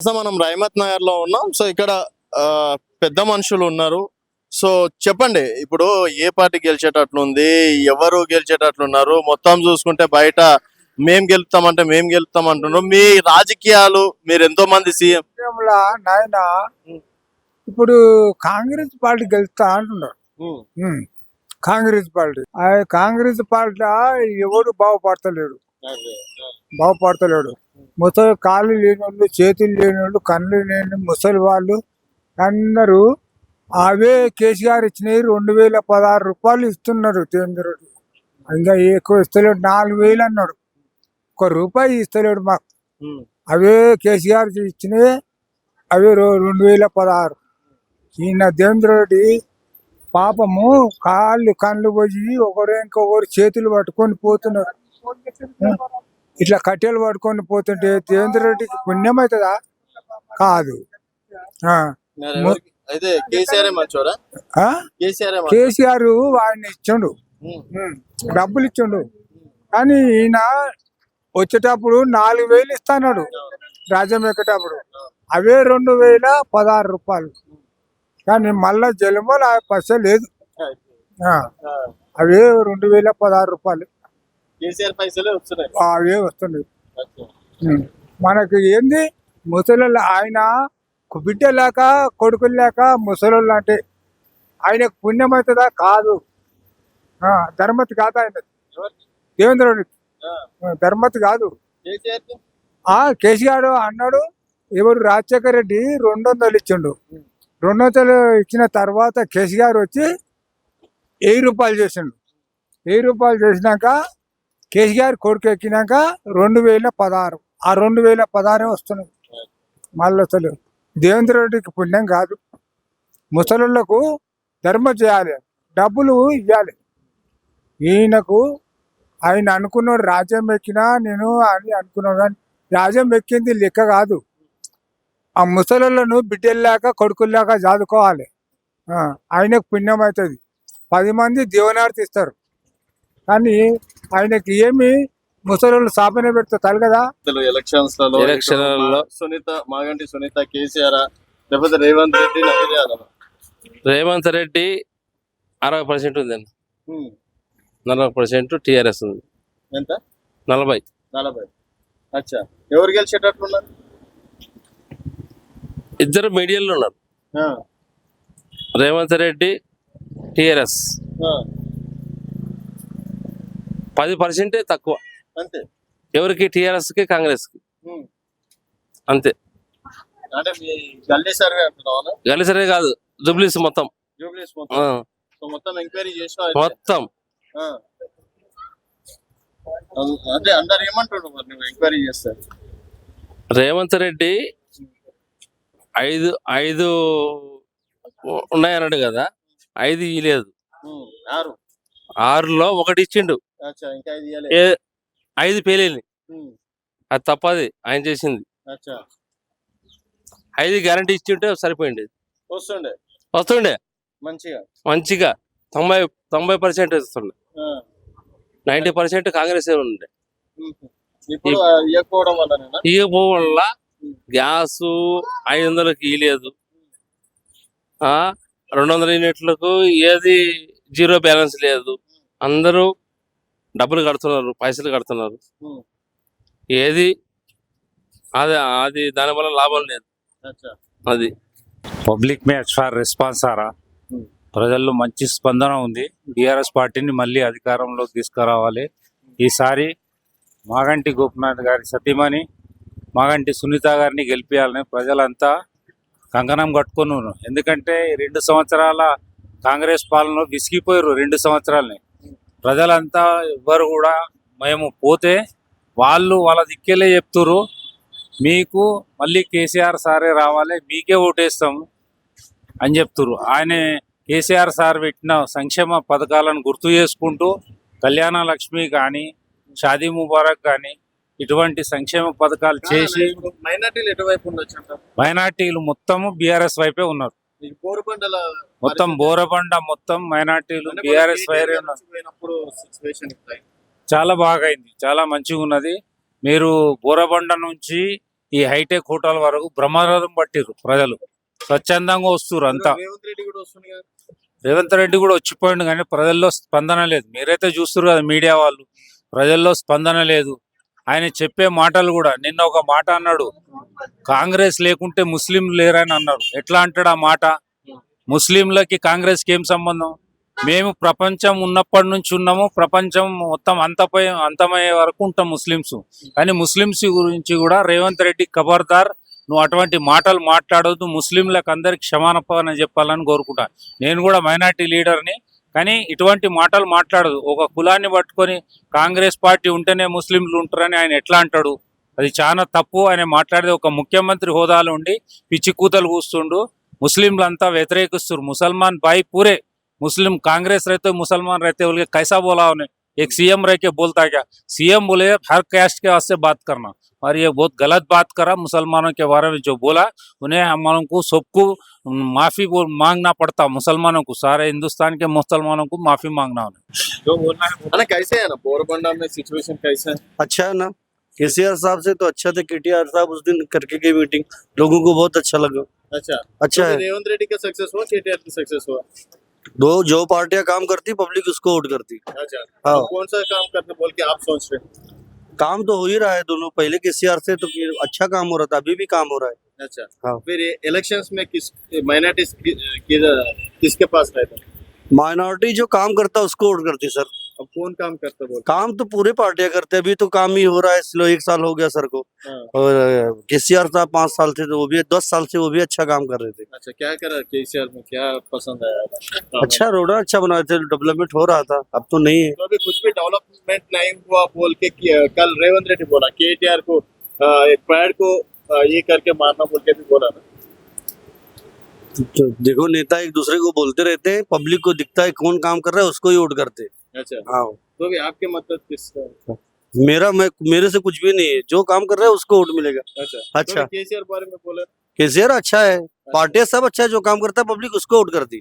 So మనం రైమత్ నగర్ లో ఉన్నాం. సో ఇక్కడ ఆ, పెద్ద మనుషులు ఉన్నారు. సో చెప్పండి, ఇప్పుడు ఏ పార్టీ గెలిచేటట్లుంది, ఎవరు గెలిచేటట్లున్నారు? మొత్తం చూసుకుంటే బయట మేం గెలుస్తాం అంటున్నారు. మీ రాజకీయాలు, మీరు ఎంతో మంది సీఎం. విషయంలో నాయన ఇప్పుడు కాంగ్రెస్ పార్టీ గెలుస్తా అంటున్నారు. ఉమ్. కాంగ్రెస్ పార్టీ కాంగ్రెస్ పార్టీ ఎవడు బాగుపడతలేడు. ముసలి కాళ్ళు లేని వాళ్ళు, చేతులు లేని వాళ్ళు, కళ్ళు లేని ముసలి వాళ్ళు అందరూ అవే కేసీఆర్ ఇచ్చినవి 2016 రూపాయలు ఇస్తున్నారు. కేంద్రుడు ఇంకా ఎక్కువ ఇస్తలేడు, 4000 అన్నాడు. 1 రూపాయి ఇస్తలేడు మాకు. అవే కేసీఆర్ ఇచ్చినవి అవి 2016. ఈయన దేవేంద్ర రెడ్డి పాపము కాళ్ళు కళ్ళు పోయి ఇంకొకరు చేతులు పట్టుకొని పోతున్నారు. ఇట్లా కట్టెలు పట్టుకొని పోతుంటే దేవేంద్ర రెడ్డికి పుణ్యం అవుతుందా? కాదు. ఆ. అయితే కేసీఆర్ మంచోరా? ఆ? కేసీఆర్ ఆయన ఇచ్చిండు, డబ్బులు ఇచ్చిండు. కానీ ఈయన వచ్చేటప్పుడు 4000 ఇస్తాడు రాజ్యం ఎక్కేటప్పుడు. అవే 2016 రూపాయలు. కానీ మళ్ళా జలమల పైస లేదు. అవే 2016 రూపాయలు అవే వస్తున్నాయి. మనకి ఏంది ముసలి ఆయన బిడ్డ లేక కొడుకులు లేక ముసలోళ్ళు అంటే ఆయనకు పుణ్యం అవుతుందా? కాదు. ధర్మతి కాదు ఆయన దేవేంద్ర రెడ్డి, ధర్మతి కాదు. కేసీఆర్ అన్నాడు, ఎవరు రాజశేఖర రెడ్డి 200 ఇచ్చిండు. 200 ఇచ్చిన తర్వాత కేసీఆర్ వచ్చి 1000 రూపాయలు చేసిండు. 1000 రూపాయలు చేసినాక కేసీఆర్ కొడుకు ఎక్కినాక 2016. ఆ 2016 వస్తున్నాయి. మళ్ళీ అసలు దేవేంద్ర రెడ్డికి పుణ్యం కాదు. ముసలుళ్లకు ధర్మం చేయాలి, డబ్బులు ఇవ్వాలి. ఈయనకు ఆయన అనుకున్నాడు రాజ్యం ఎక్కినా నేను అని అనుకున్నాడు. కానీ రాజ్యం ఎక్కింది లెక్క కాదు. ఆ ముసలులను బిడ్డల్లాక కొడుకుల్లాక చదువుకోవాలి. ఆయనకు పుణ్యం అవుతుంది. 10 మంది దీవనార్థి ఇస్తారు. కానీ ఆయనకి ఏమి ముసలు సాపనే పెడతారు కదా. ఎలక్షన్స్ సునీత, మాగంటి సునీత, కేసీఆర్ లేకపోతే రేవంత్ రెడ్డి 60% ఉందండి. 40% టీఆర్ఎస్ ఉంది. ఎంత? 40. అచ్చా, ఎవరు గెలిచేటట్లున్నారు? ఇద్దరు మీడియాలో ఉన్నారు. రేవంత్ రెడ్డి టీఆర్ఎస్ 10% తక్కువ. అంతే. ఎవరికి? టీఆర్ఎస్ కి, కాంగ్రెస్ కి. అంతే. అంటే మీ గల్లీ సర్వే అంటున్నావా? గల్లీ సర్వే కాదు, జూబ్లీస్ మొత్తం. మొత్తం ఎంక్వైరీ చేసిన మొత్తం. అంటే అందరు ఏమంటాడు మరి నువ్వు ఎంక్వైరీ చేస్తారు? రేవంత్ రెడ్డి 5 ఉన్నాయన్నాడు కదా, 5 ఇవ్వలేదు. 6లో 1 ఇచ్చిండు. 5 పేలేని. అది తప్పది ఆయన చేసింది. 5 గ్యారంటీ ఇచ్చింటే సరిపోయింది. వస్తుండే మంచిగా 90% వస్తుండే. 90% కాంగ్రెస్ ఉండే. ఇవ్వకపోవడం వల్ల గ్యాస్ 500కి ఇవ్వలేదు. 200 యూనిట్లకు ఏది జీరో బ్యాలెన్స్ లేదు. అందరూ డబ్బులు కడుతున్నారు, పైసలు కడుతున్నారు. ఏది అది దానివల్ల లాభం లేదు. అది పబ్లిక్ మే అచ్చా రెస్పాన్స్ ఆరా. ప్రజల్లో మంచి స్పందన ఉంది. బీఆర్ఎస్ పార్టీని మళ్ళీ అధికారంలోకి తీసుకురావాలి. ఈసారి మాగంటి గోపీనాథ్ గారి సతీమణి మాగంటి సునీత గారిని గెలిపించాలని ప్రజలంతా కంకణం కట్టుకొని ఉన్నారు. ఎందుకంటే 2 సంవత్సరాల కాంగ్రెస్ పాలనలో విసిగిపోయారు. 2 సంవత్సరాలని ప్రజలంతా ఎవ్వరు కూడా మేము పోతే వాళ్ళ దిక్కేలే చెప్తున్నారు, మీకు మళ్ళీ కేసీఆర్ సారే రావాలి, మీకే ఓటేస్తాము అని చెప్తున్నారు. ఆయన కేసీఆర్ సార్ పెట్టిన సంక్షేమ పథకాలను గుర్తు చేసుకుంటూ కళ్యాణ లక్ష్మి కానీ, షాదీ ముబారక్ కానీ ఇటువంటి సంక్షేమ పథకాలు చేసి మైనార్టీలు ఎటువైపు ఉండొచ్చు? మైనార్టీలు మొత్తము బీఆర్ఎస్ వైపే ఉన్నారు. మొత్తం బోరబండ మొత్తం మైనార్టీలు బీఆర్ఎస్ వైపే ఉన్నారు. చాలా బాగా అయింది, చాలా మంచిగా ఉన్నది. మీరు బోరబండ నుంచి ఈ హైటెక్ హోటల్ వరకు బ్రహ్మరథం పట్టిర్రు ప్రజలు. స్వచ్ఛందంగా వస్తుర్రు అంతా. రేవంత్ రెడ్డి కూడా వస్తుంది కదా. రేవంత్ రెడ్డి కూడా వచ్చిపోయిండు కానీ ప్రజల్లో స్పందన లేదు. మీరైతే చూస్తున్నారు కదా మీడియా వాళ్ళు, ప్రజల్లో స్పందన లేదు. ఆయన చెప్పే మాటలు కూడా, నిన్న ఒక మాట అన్నాడు, కాంగ్రెస్ లేకుంటే ముస్లింలు లేరని అన్నారు. ఎట్లా అంటాడు ఆ మాట? ముస్లింలకి కాంగ్రెస్కి ఏం సంబంధం? మేము ప్రపంచం ఉన్నప్పటి నుంచి ఉన్నాము, ప్రపంచం మొత్తం అంతమయ్యే వరకు ఉంటాం ముస్లింస్. కానీ ముస్లింస్ గురించి కూడా రేవంత్ రెడ్డి ఖబర్దార్, నువ్వు అటువంటి మాటలు మాట్లాడొద్దు, ముస్లింలకు అందరికి క్షమాపణ చెప్పాలని కోరుకుంటా. నేను కూడా మైనార్టీ లీడర్ని, కానీ ఇటువంటి మాటలు మాట్లాడదు. ఒక కులాన్ని పట్టుకొని కాంగ్రెస్ పార్టీ ఉంటేనే ముస్లింలు ఉంటారని ఆయన ఎట్లా అంటాడు? అది చాలా తప్పు. ఆయన మాట్లాడేది ఒక ముఖ్యమంత్రి హోదాలో ఉండి పిచ్చి కూతలు కూస్తుండు. ముస్లింలంతా వ్యతిరేకిస్తారు. ముసల్మాన్ భాई पूरे मुस्लिम कांग्रेस रहते मुसलमान रहते बोल के कैसा बोला उन्हें? एक सीएम रह के बोलता क्या? सीएम बोले हर कास्ट के वास्ते बात करना, और ये बहुत गलत बात करा मुसलमानों के बारे में जो बोला. उन्हें हम लोगों को सबको माफी मांगना पड़ता, मुसलमानों को, सारे हिंदुस्तान के मुसलमानों को माफी मांगना उन्हें. जो बोलना है अरे कैसे है ना बोरबंडा में सिचुएशन कैसा है? अच्छा है ना. केसीआर साहब से तो अच्छा थे. केटीआर साहब उस दिन करके गए मीटिंग, लोगों को बहुत अच्छा लगा. अच्छा है. रेवंत रेड्डी का सक्सेस हुआ, केटीआर का सक्सेस हुआ? दो जो पार्टियां काम करती पब्लिक उसको वोट करती. अच्छा, हाँ. तो कौन सा काम करने बोल के आप सोच रहे हैं? काम तो हो ही रहा है दोनों. पहले केसीआर से तो फिर अच्छा काम हो रहा था, अभी भी काम हो रहा है. अच्छा, हाँ. फिर इलेक्शंस में माइनॉरिटीज किसके पास रहता? माइनॉरिटी जो काम करता उसको वोट करती सर. अब कौन काम करता बोल? काम तो पूरे पार्टियां करते हैं. अभी तो काम ही हो रहा है स्लो. 1 साल हो गया सर को. हाँ. और केसीआर साहब 5 साल थे तो वो भी 10 साल से वो भी अच्छा काम कर रहे थे. अच्छा, क्या करा केसीआर में, क्या पसंद आया? अच्छा रोड अच्छा बनाए थे, डेवलपमेंट हो रहा था. अब तो नहीं है. तो अभी कुछ भी डेवलपमेंट नहीं हुआ बोल के कल रेवंत रेड्डी बोला केटीआर को एक पैड को ये करके मारना बोल के भी बोला ना. तो देखो नेता एक दूसरे को बोलते रहते हैं, पब्लिक को दिखता है कौन काम कर रहा है उसको ही वोट करते हैं. अच्छा, हाँ. तो अभी आपके मतलब किसका? मेरे से कुछ भी नहीं है. जो काम कर रहा है उसको वोट मिलेगा. अच्छा. अच्छा. केसीआर बारे में बोले. केसीआर अच्छा है. पार्टियां सब अच्छा है. जो काम करता है पब्लिक उसको वोट करती.